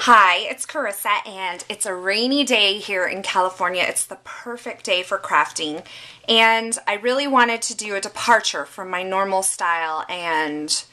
Hi, it's Carissa, and it's a rainy day here in California. It's the perfect day for crafting, and I really wanted to do a departure from my normal style and,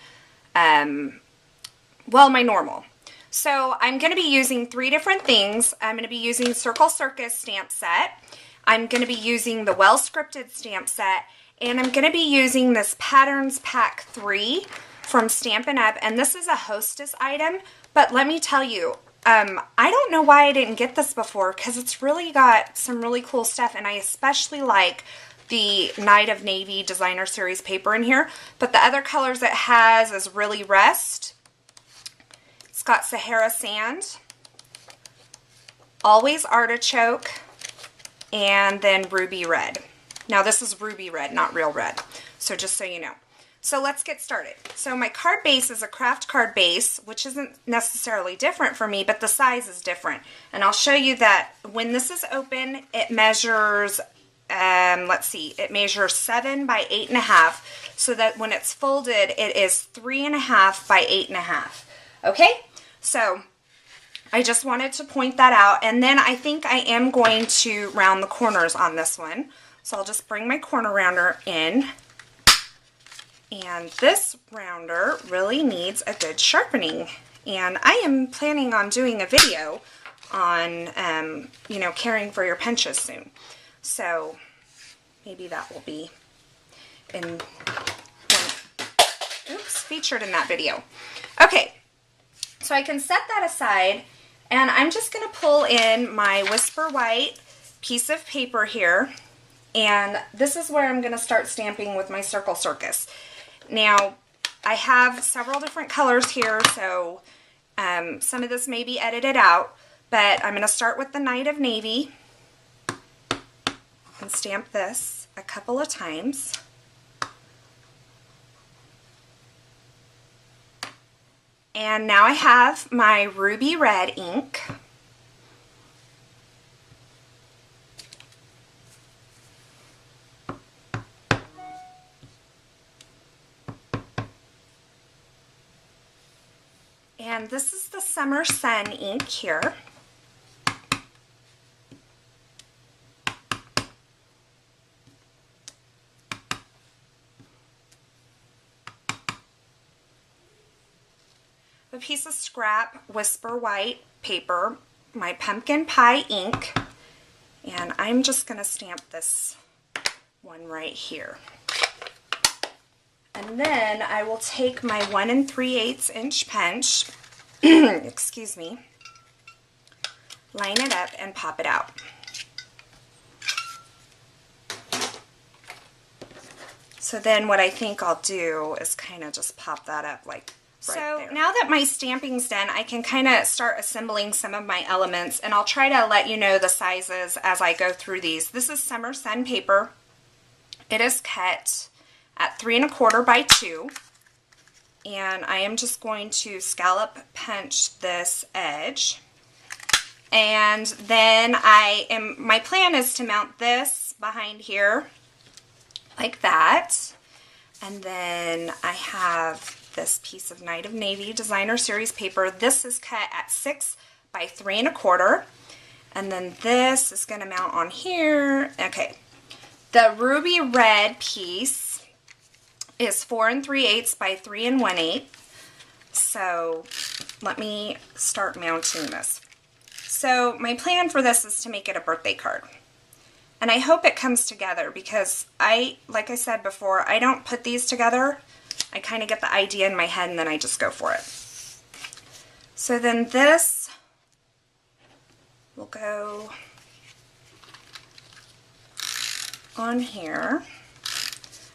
my normal. So I'm going to be using three different things. I'm going to be using Circus stamp set. I'm going to be using the Well Scripted stamp set, and I'm going to be using this Patterns Pack 3 from Stampin' Up, and this is a Hostess item, but let me tell you, I don't know why I didn't get this before, because it's really got some really cool stuff, and I especially like the Night of Navy Designer Series paper in here, but the other colors it has is really Rest. It's got Sahara Sand, Always Artichoke, and then Ruby Red. Now this is Ruby Red, not real red, so just so you know. So let's get started. So my card base is a craft card base, which isn't necessarily different for me, but the size is different. And I'll show you that when this is open, it measures, it measures 7 by 8.5, so that when it's folded, it is 3.5 by 8.5. Okay, so I just wanted to point that out, and then I think I am going to round the corners on this one. So I'll just bring my corner rounder in. And this rounder really needs a good sharpening. And I am planning on doing a video on, caring for your penches soon. So maybe that will be featured in that video. Okay, so I can set that aside, and I'm just going to pull in my Whisper White piece of paper here. And this is where I'm going to start stamping with my Circus. Now, I have several different colors here, so some of this may be edited out, but I'm going to start with the Night of Navy and stamp this a couple of times. And now I have my Ruby Red ink. And this is the Summer Sun ink here. A piece of scrap Whisper White paper, my Pumpkin Pie ink, and I'm just going to stamp this one right here. And then I will take my 1 3/8 inch punch, excuse me, line it up and pop it out. So then what I think I'll do is kind of just pop that up like right there. So now that my stamping's done, I can kind of start assembling some of my elements, and I'll try to let you know the sizes as I go through these. This is Summer Sun paper. It is cut at 3 1/4 by 2, and I am just going to scallop punch this edge, and then my plan is to mount this behind here like that, and then I have this piece of Night of Navy Designer Series paper. This is cut at 6 by 3 1/4, and then this is going to mount on here. Okay, the Ruby Red piece is 4 3/8 by 3 1/8. So let me start mounting this. So my plan for this is to make it a birthday card. And I hope it comes together, because like I said before, I don't put these together. I kind of get the idea in my head and then I just go for it. So then this will go on here.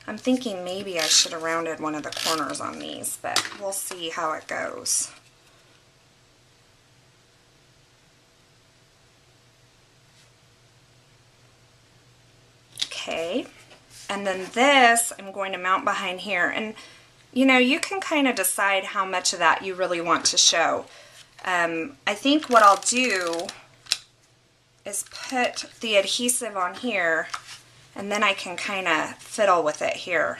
I'm thinking maybe I should have rounded one of the corners on these, but we'll see how it goes. Okay, and then this I'm going to mount behind here, and you can kind of decide how much of that you really want to show. I think what I'll do is put the adhesive on here, and then I can kind of fiddle with it here.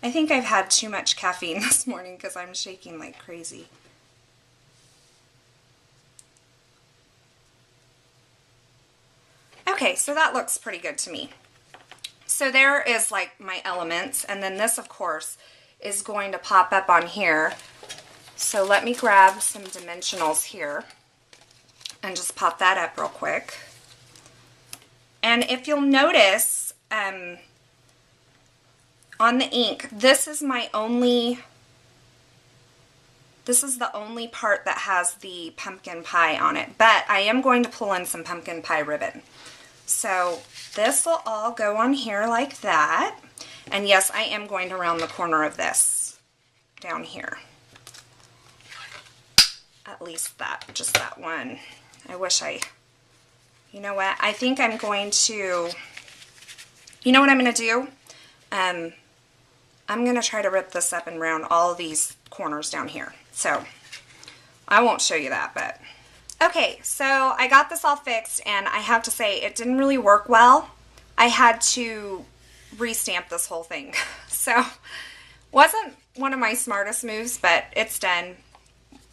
I think I've had too much caffeine this morning because I'm shaking like crazy. Okay, so that looks pretty good to me. So there is like my elements, and then this of course is going to pop up on here. So let me grab some dimensionals here and just pop that up real quick. And if you'll notice on the ink, this is the only part that has the pumpkin pie on it, but I am going to pull in some pumpkin pie ribbon. So this will all go on here like that. And yes, I am going to round the corner of this down here. At least that, just that one. I wish you know what, I think I'm going to, you know what I'm going to do? I'm going to try to rip this up and round all of these corners down here. So I won't show you that, but okay, so I got this all fixed, and I have to say it didn't really work well. I had to restamp this whole thing. So wasn't one of my smartest moves, but it's done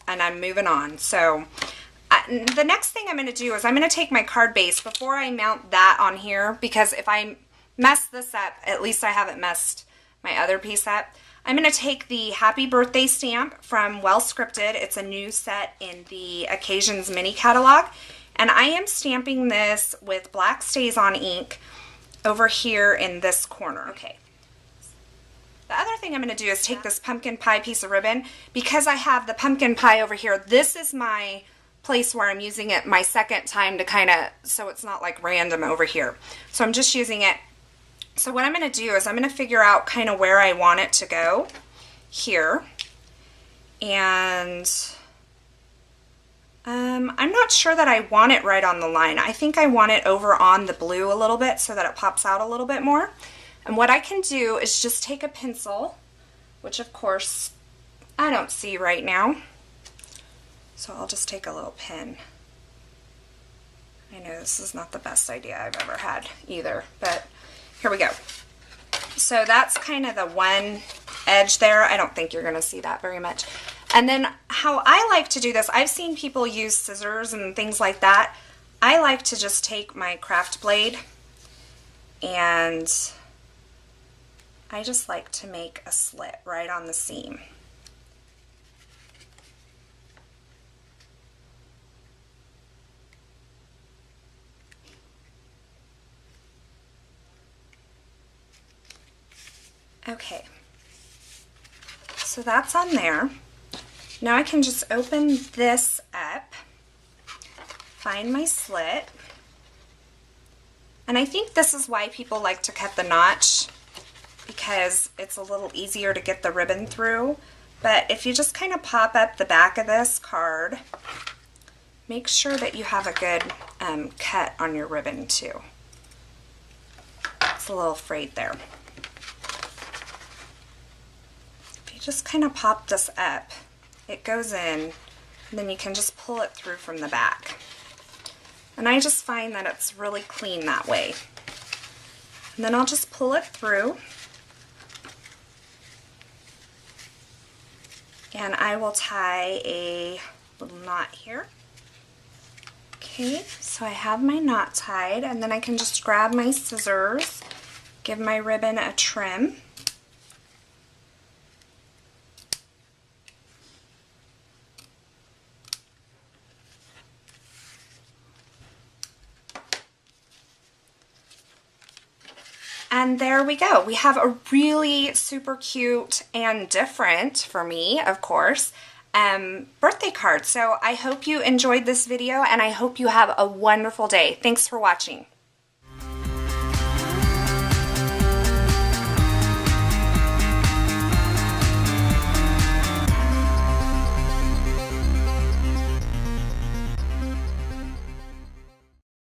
and I'm moving on. So the next thing I'm going to do is I'm going to take my card base before I mount that on here, because if I mess this up, at least I haven't messed my other piece up. I'm going to take the Happy Birthday stamp from Well Scripted. It's a new set in the Occasions mini catalog. And I am stamping this with black StazOn ink over here in this corner. Okay. The other thing I'm going to do is take this pumpkin pie piece of ribbon. Because I have the pumpkin pie over here, this is my place where I'm using it my second time to kind of, so it's not like random over here. So I'm just using it. So what I'm going to do is I'm going to figure out kind of where I want it to go here. And I'm not sure that I want it right on the line. I think I want it over on the blue a little bit so that it pops out a little bit more. And what I can do is just take a pencil, which of course I don't see right now. So I'll just take a little pen. I know this is not the best idea I've ever had either, but here we go. So that's kind of the one edge there. I don't think you're going to see that very much. And then how I like to do this, I've seen people use scissors and things like that. I like to just take my craft blade and I just like to make a slit right on the seam. Okay, so that's on there. Now I can just open this up, find my slit, and I think this is why people like to cut the notch, because it's a little easier to get the ribbon through. But if you just kind of pop up the back of this card, make sure that you have a good cut on your ribbon too. It's a little frayed there. Just kind of pop this up, it goes in, and then you can just pull it through from the back. And I just find that it's really clean that way. And then I'll just pull it through, and I will tie a little knot here. Okay, so I have my knot tied, and then I can just grab my scissors, give my ribbon a trim. And there we go. We have a really super cute and different, for me, of course, birthday card. So I hope you enjoyed this video, and I hope you have a wonderful day. Thanks for watching.